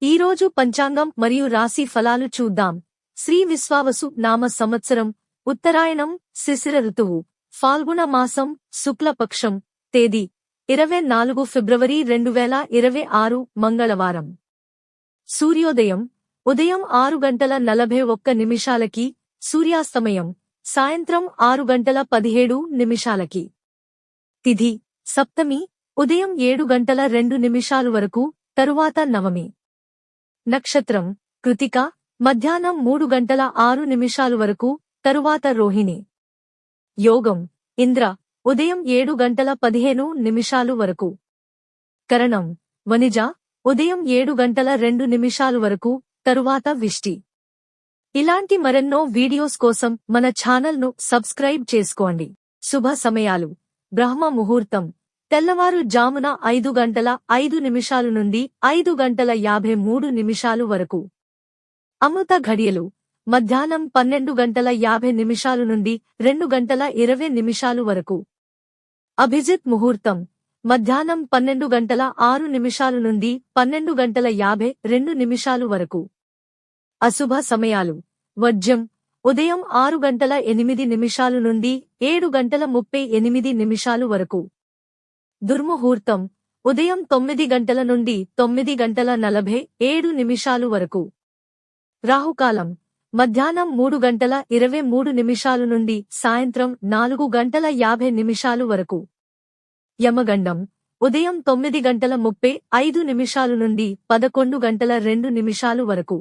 ఈరోజు పంచాంగం మరియు రాశి ఫలాలు చూద్దాం. శ్రీ విశ్వావసు నామ సంవత్సరం, ఉత్తరాయణం, శిశిర ఋతువు, ఫాల్గుణ మాసం, శుక్లపక్షం, తేదీ 24 ఫిబ్రవరి 2026 మంగళవారం. సూర్యోదయం ఉదయం 6:41 సూర్యాస్తమయం సాయంత్రం 6:17 తిథి సప్తమి ఉదయం 7:02 వరకు, తరువాత నవమి. నక్షత్రం కృతిక మధ్యాహ్నం 3:06 వరకు, తరువాత రోహిణి. యోగం ఇంద్ర ఉదయం 7:15 వరకు. కరణం వనిజ ఉదయం 7:02 వరకు, తరువాత విష్టి. ఇలాంటి మరెన్నో వీడియోస్ కోసం మన ఛానల్ను సబ్స్క్రైబ్ చేసుకోండి. శుభ సమయాలు. బ్రహ్మ ముహూర్తం తెల్లవారు జామున 5:05 నుండి 5:53 వరకు. అమృత ఘడియలు మధ్యాహ్నం 12:50 నుండి 2:20 వరకు. అభిజిత్ ముహూర్తం మధ్యాహ్నం 12:06 నుండి 12:52 వరకు. అశుభ సమయాలు. వర్జ్యం ఉదయం 6:08 నుండి 7:38 వరకు. దుర్ముహూర్తం ఉదయం 9 నుండి 9:47 వరకు. రాహుకాలం మధ్యాహ్నం 3:23 నుండి సాయంత్రం 4:50 వరకు. యమగండం ఉదయం 9:35 నుండి 11:02 వరకు.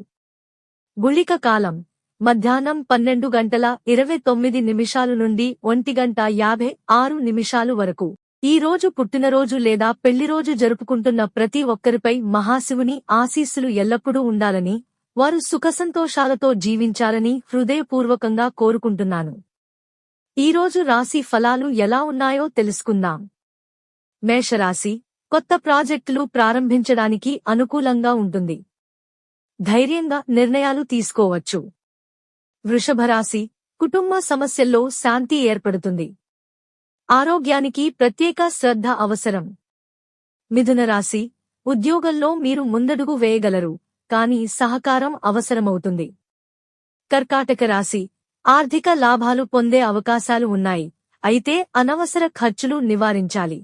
గుళిక కాలం మధ్యాహ్నం 12:29 నుండి 1:56 వరకు. ఈ రోజు పుట్టినరోజు లేదా పెళ్లిరోజు జరుపుకుంటున్న ప్రతి ఒక్కరిపై మహాశివుని ఆశీస్సులు ఎల్లప్పుడూ ఉండాలని, వారు సుఖసంతోషాలతో జీవించాలని హృదయపూర్వకంగా కోరుకుంటున్నాను. ఈరోజు రాశి ఫలాలు ఎలా ఉన్నాయో తెలుసుకుందాం. మేషరాశి కొత్త ప్రాజెక్టులు ప్రారంభించడానికి అనుకూలంగా ఉంటుంది. ధైర్యంగా నిర్ణయాలు తీసుకోవచ్చు. వృషభరాశి కుటుంబ సమస్యల్లో శాంతి ఏర్పడుతుంది. ఆరోగ్యానికి ప్రత్యేక శ్రద్ధ అవసరం. మిథునరాశి ఉద్యోగంలో మీరు ముందడుగు వేయగలరు, కానీ సహకారం అవసరమవుతుంది. కర్కాటక రాశి ఆర్థిక లాభాలు పొందే అవకాశాలు ఉన్నాయి, అయితే అనవసర ఖర్చులు నివారించాలి.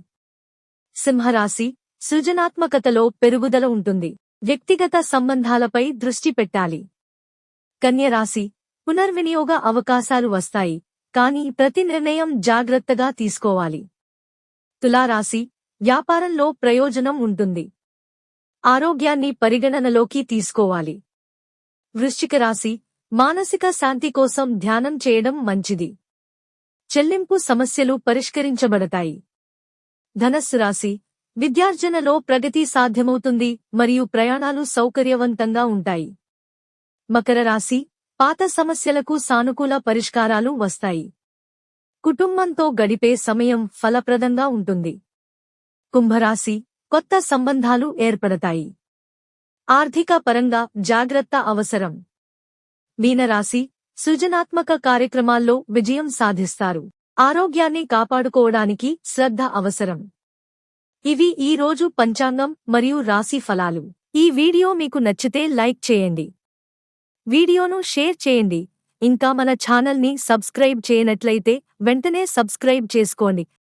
సింహరాశి సృజనాత్మకతలో పెరుగుదల ఉంటుంది. వ్యక్తిగత సంబంధాలపై దృష్టి పెట్టాలి. కన్యరాశి పునర్వినియోగ అవకాశాలు వస్తాయి, కానీ ప్రతి నిర్ణయం జాగ్రత్తగా తీసుకోవాలి. తులారాశి వ్యాపారంలో ప్రయోజనం ఉంటుంది. ఆరోగ్యాన్ని పరిగణనలోకి తీసుకోవాలి. వృశ్చిక రాశి మానసిక శాంతి కోసం ధ్యానం చేయడం మంచిది. చెల్లింపు సమస్యలు పరిష్కరించబడతాయి. ధనస్సు రాశి విద్యార్జనలో ప్రగతి సాధ్యమవుతుంది మరియు ప్రయాణాలు సౌకర్యవంతంగా ఉంటాయి. మకర రాశి పాత సమస్యలకు సానుకూల పరిష్కారాలు వస్తాయి. కుటుంబంతో గడిపే సమయం ఫలప్రదంగా ఉంటుంది. కుంభరాశి కొత్త సంబంధాలు ఏర్పడతాయి. ఆర్థిక పరంగా జాగ్రత్త అవసరం. మీనరాశి సృజనాత్మక కార్యక్రమాల్లో విజయం సాధిస్తారు. ఆరోగ్యాన్ని కాపాడుకోవడానికి శ్రద్ధ అవసరం. ఇవి ఈ రోజు పంచాంగం మరియు రాశి ఫలాలు. ఈ వీడియో మీకు నచ్చితే లైక్ చేయండి. వీడియోను షేర్ చేయండి. ఇంకా మన ఛానల్ని సబ్స్క్రైబ్ చేయనట్లయితే వెంటనే సబ్స్క్రైబ్ చేసుకోండి.